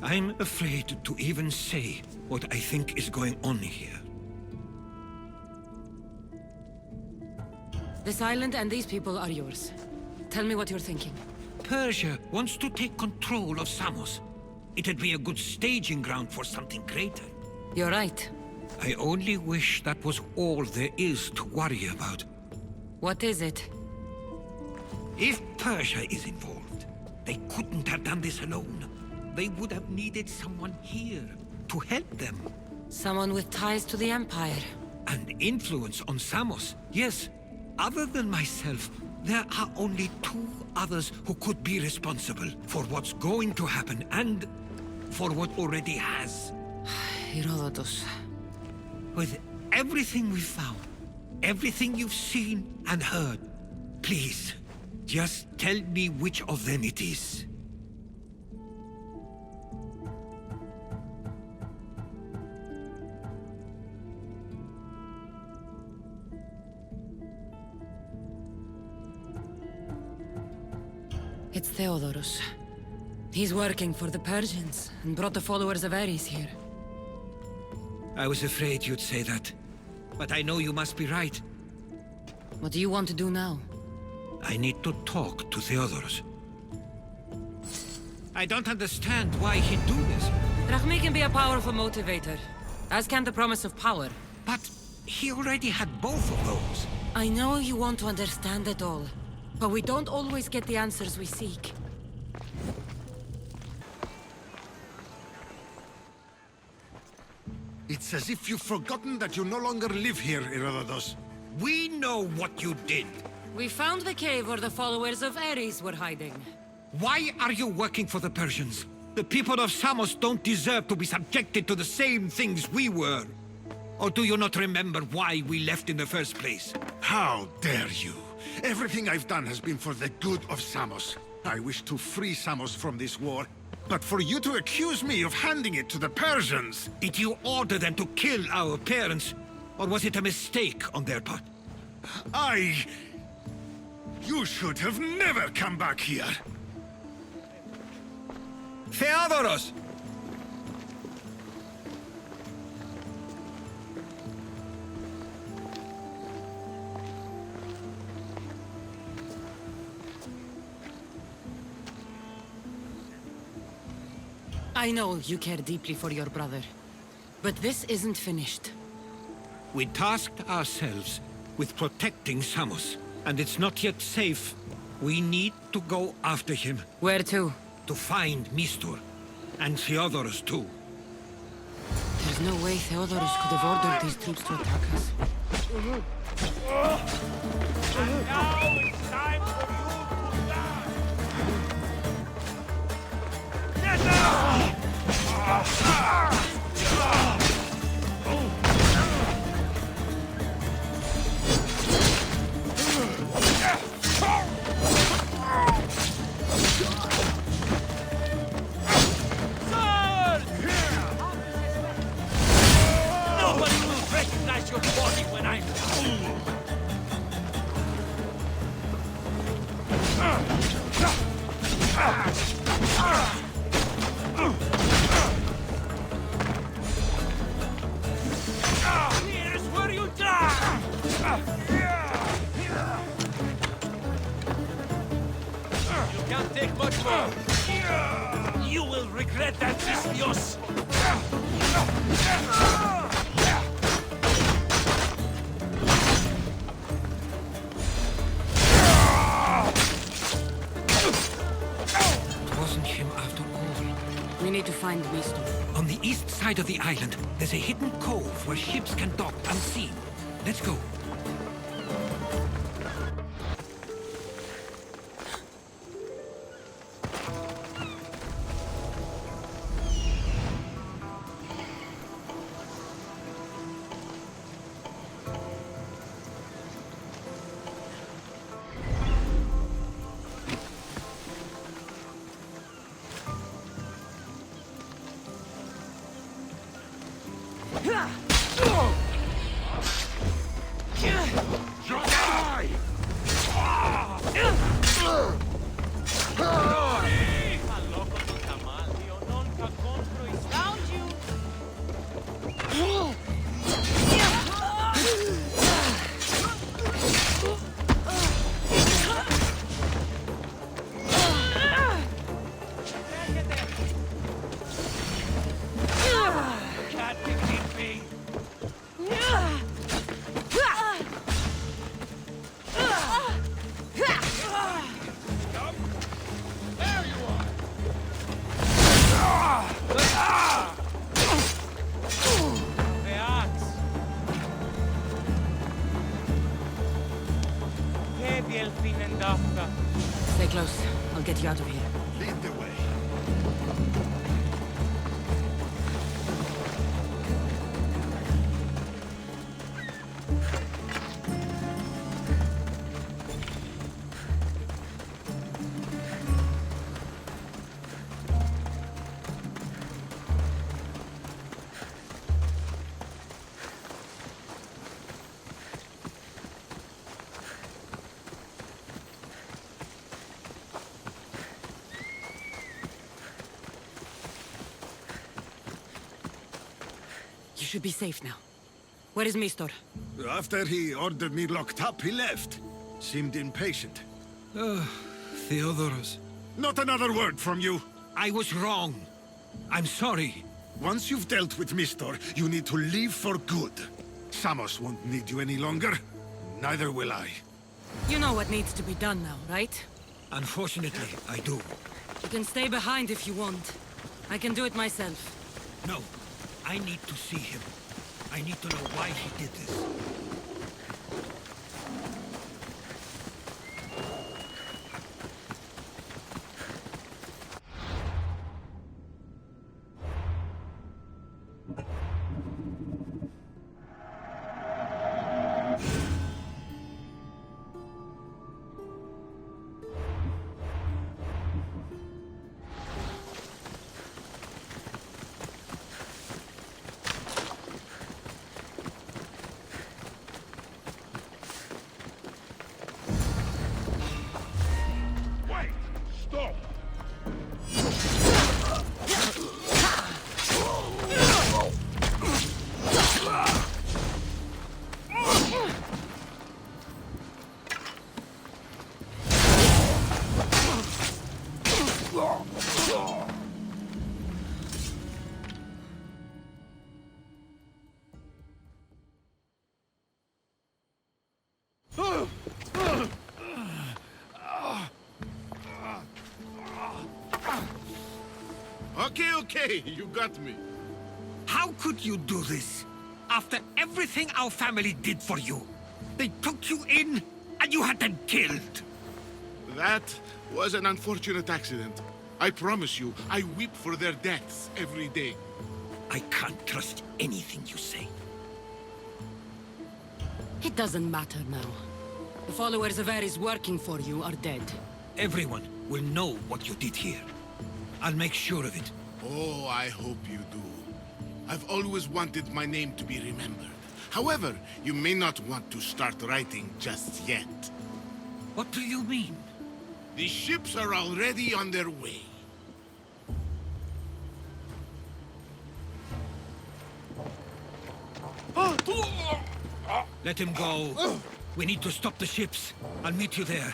I'm afraid to even say what I think is going on here. This island and these people are yours. Tell me what you're thinking. Persia wants to take control of Samos. It'd be a good staging ground for something greater. You're right. I only wish that was all there is to worry about. What is it? If Persia is involved, they couldn't have done this alone. They would have needed someone here to help them. Someone with ties to the Empire. And influence on Samos, yes. Other than myself, there are only two others who could be responsible for what's going to happen and for what already has. Herodotus. With everything we've found, everything you've seen and heard, please, just tell me which of them it is. It's Theodoros. He's working for the Persians and brought the followers of Ares here. I was afraid you'd say that, but I know you must be right. What do you want to do now? I need to talk to Theodoros. I don't understand why he'd do this. Drachmi can be a powerful motivator, as can the promise of power. But he already had both of those. I know you want to understand it all, but we don't always get the answers we seek. It's as if you've forgotten that you no longer live here, Herodotus. We know what you did. We found the cave where the followers of Ares were hiding. Why are you working for the Persians? The people of Samos don't deserve to be subjected to the same things we were. Or do you not remember why we left in the first place? How dare you? Everything I've done has been for the good of Samos. I wish to free Samos from this war, but for you to accuse me of handing it to the Persians... Did you order them to kill our parents? Or was it a mistake on their part? You should have never come back here! Theodoros! I know you care deeply for your brother, but this isn't finished. We tasked ourselves with protecting Samos, and it's not yet safe. We need to go after him. Where to? To find Mestor, and Theodoros too. There's no way Theodoros could have ordered these troops to attack us. And now it's time for you to die! Nobody will recognize your body when I'm gone. Here's where you die! You can't take much more. You will regret that, Vistios! Wasn't him after all. We need to find Mestor. On the east side of the island, there's a hidden cove where ships can dock unseen. Let's go. close. I'll get you out of here. Lead the way. You should be safe now. Where is Mestor? After he ordered me locked up, he left. Seemed impatient. Theodoros. Not another word from you. I was wrong. I'm sorry. Once you've dealt with Mestor, you need to leave for good. Samos won't need you any longer. Neither will I. You know what needs to be done now, right? Unfortunately, I do. You can stay behind if you want. I can do it myself. No, I need to see him. I need to know why he did this. Okay, you got me. How could you do this? After everything our family did for you. They took you in, and you had them killed. That was an unfortunate accident. I promise you, I weep for their deaths every day. I can't trust anything you say. It doesn't matter now. The followers of Ares working for you are dead. Everyone will know what you did here. I'll make sure of it. Oh, I hope you do. I've always wanted my name to be remembered. However, you may not want to start writing just yet. What do you mean? The ships are already on their way. Let him go. We need to stop the ships. I'll meet you there.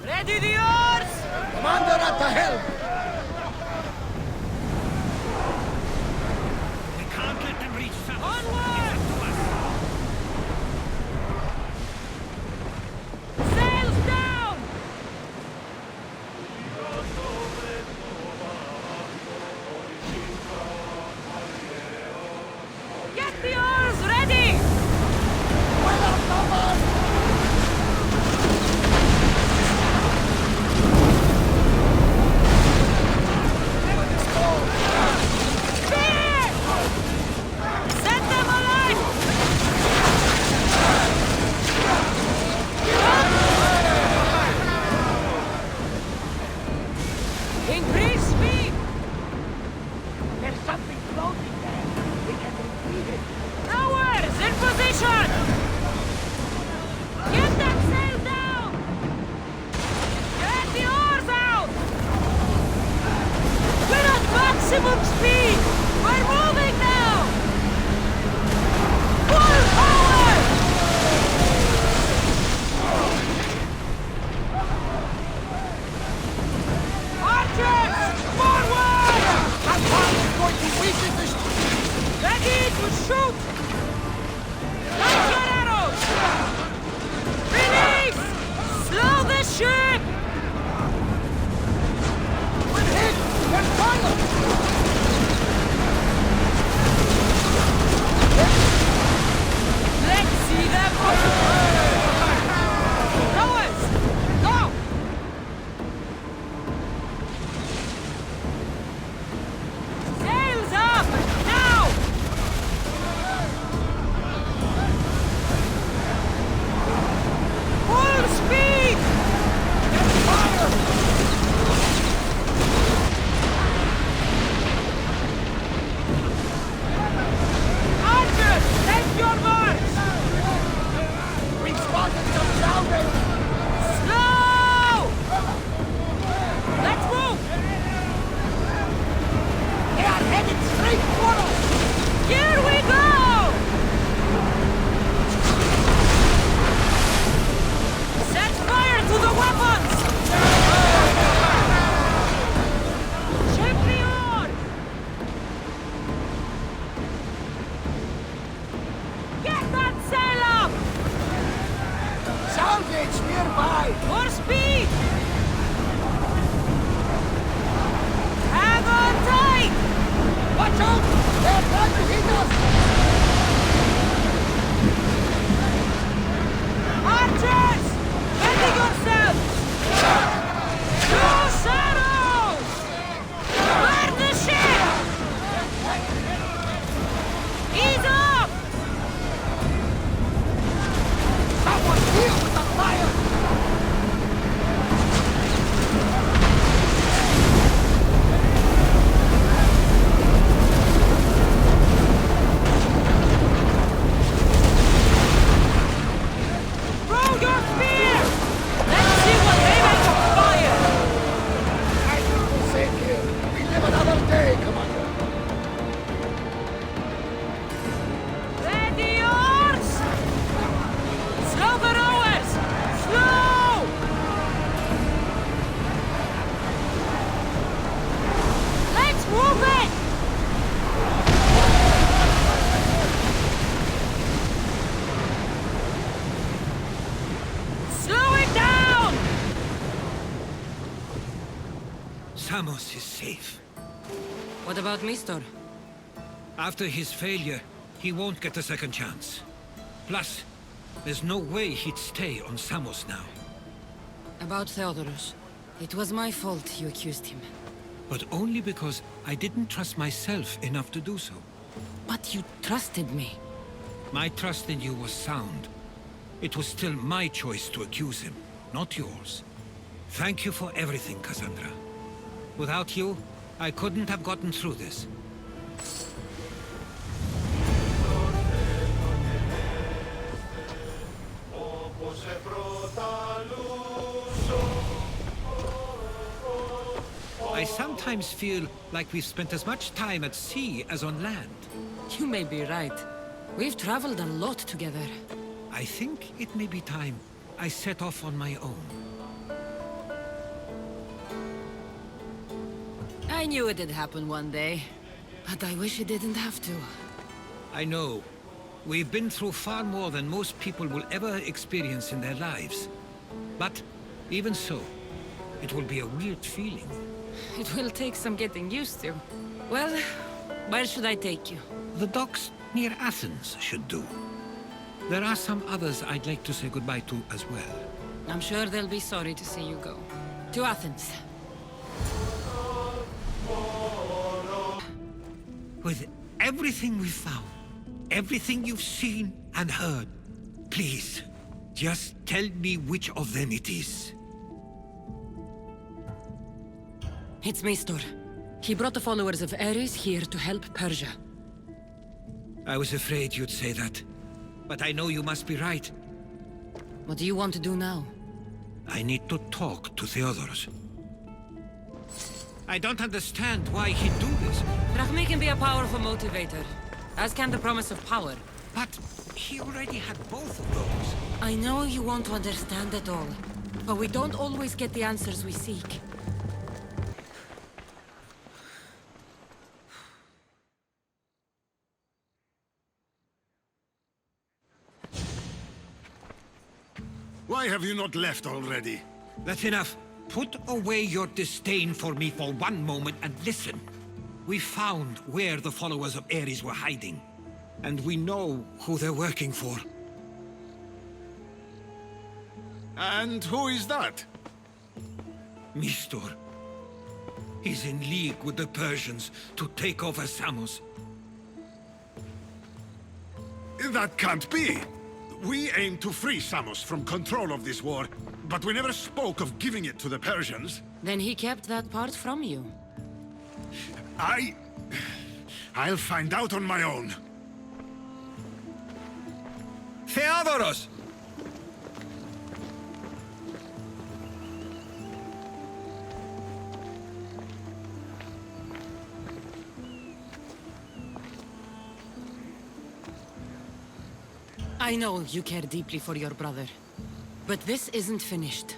Ready the oars! Commander at the helm! We can't let them reach Samos. Onward! It's up to us. Sails down! Get the oars ready! fight! More speed! Hang on tight! Watch out! They're trying to hit us! Archers! Ready yourselves! Two shadows! Burn the ship! Ease up! Someone deal with the fire! Throw your spear! Let's see what they make of fire! I think we're safe here. We live another day, Commander. Ready yours! Slow the rowers! Slow! Let's move it! Slow it down! Samos is safe. What about Mestor? After his failure, he won't get a second chance. Plus, there's no way he'd stay on Samos now. About Theodoros. It was my fault you accused him. But only because I didn't trust myself enough to do so. But you trusted me. My trust in you was sound. It was still my choice to accuse him, not yours. Thank you for everything, Cassandra. Without you, I couldn't have gotten through this. I sometimes feel like we've spent as much time at sea as on land. You may be right. We've traveled a lot together. I think it may be time I set off on my own. I knew it'd happen one day, but I wish it didn't have to. I know. We've been through far more than most people will ever experience in their lives. But, even so, it will be a weird feeling. It will take some getting used to. Well, where should I take you? The docks near Athens should do. There are some others I'd like to say goodbye to as well. I'm sure they'll be sorry to see you go. To Athens. With everything we've found, everything you've seen and heard, please, just tell me which of them it is. It's Mestor. He brought the followers of Ares here to help Persia. I was afraid you'd say that. But I know you must be right. What do you want to do now? I need to talk to Theodoros. I don't understand why he'd do this. Drachmi can be a powerful motivator, as can the promise of power. But he already had both of those. I know you want to understand it all, but we don't always get the answers we seek. Why have you not left already? That's enough. Put away your disdain for me for one moment and listen. We found where the followers of Ares were hiding. And we know who they're working for. And who is that? Mestor. He's in league with the Persians to take over Samos. That can't be. We aim to free Samos from control of this war, but we never spoke of giving it to the Persians. Then he kept that part from you. I'll find out on my own. Theodoros! I know you care deeply for your brother, but this isn't finished.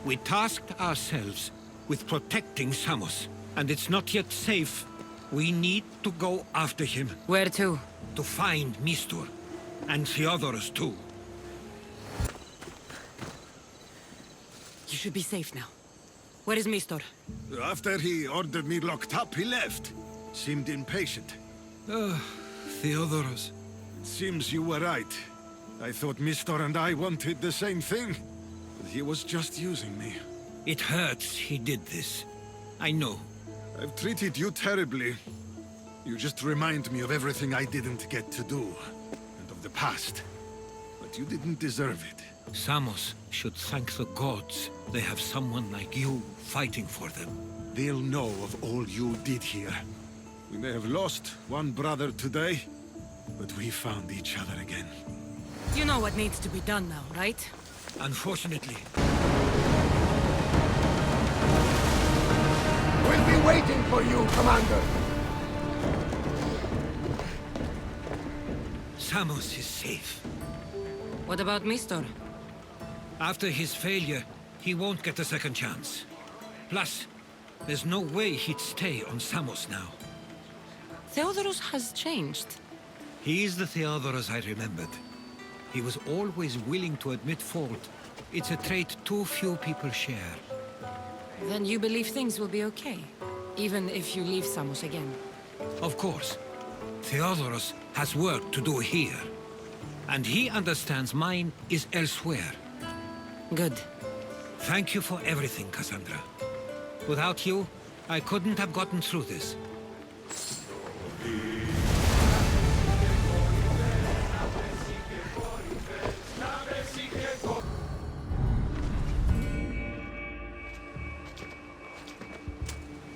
We tasked ourselves with protecting Samos, and it's not yet safe. We need to go after him. Where to? To find Mestor. And Theodoros too. should be safe now. Where is Mestor? After he ordered me locked up, he left. Seemed impatient. Theodoros. It seems you were right. I thought Mestor and I wanted the same thing. But he was just using me. It hurts he did this. I know. I've treated you terribly. You just remind me of everything I didn't get to do. And of the past. But you didn't deserve it. Samos should thank the gods they have someone like you fighting for them. They'll know of all you did here. We may have lost one brother today, but we found each other again. You know what needs to be done now, right? Unfortunately, We'll be waiting for you, Commander. Samos is safe. What about Mestor? After his failure, he won't get a second chance. Plus, there's no way he'd stay on Samos now. Theodoros has changed. He is the Theodoros I remembered. He was always willing to admit fault. It's a trait too few people share. Then you believe things will be okay, even if you leave Samos again. Of course. Theodoros has work to do here. And he understands mine is elsewhere. Good. Thank you for everything, Cassandra. Without you, I couldn't have gotten through this.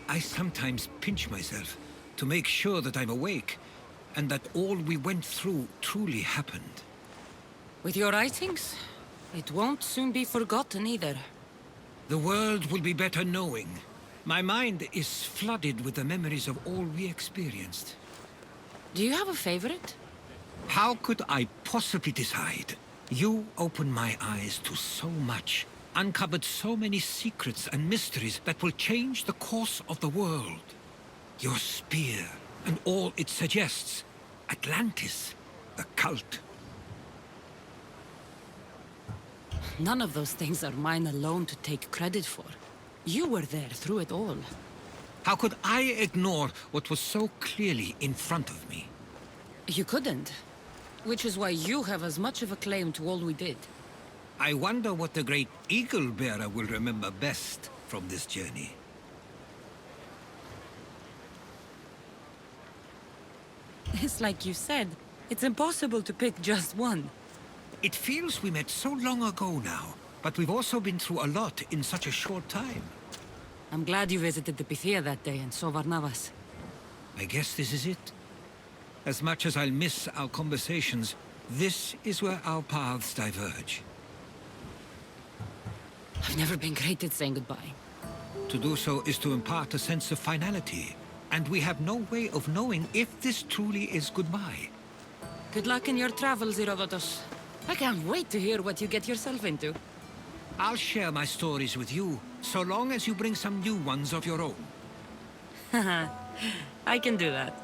I sometimes pinch myself to make sure that I'm awake, and that all we went through truly happened. With your writings, it won't soon be forgotten either. The world will be better knowing. My mind is flooded with the memories of all we experienced. Do you have a favorite? How could I possibly decide? You opened my eyes to so much, uncovered so many secrets and mysteries that will change the course of the world. Your spear, and all it suggests. Atlantis, the cult. None of those things are mine alone to take credit for. You were there through it all. How could I ignore what was so clearly in front of me? You couldn't. Which is why you have as much of a claim to all we did. I wonder what the great Eagle Bearer will remember best from this journey. It's like you said, it's impossible to pick just one. It feels we met so long ago now, but we've also been through a lot in such a short time. I'm glad you visited the Pythia that day and saw Varnavas. I guess this is it. As much as I'll miss our conversations, this is where our paths diverge. I've never been great at saying goodbye. To do so is to impart a sense of finality, and we have no way of knowing if this truly is goodbye. Good luck in your travels, Herodotus. I can't wait to hear what you get yourself into. I'll share my stories with you, so long as you bring some new ones of your own. I can do that.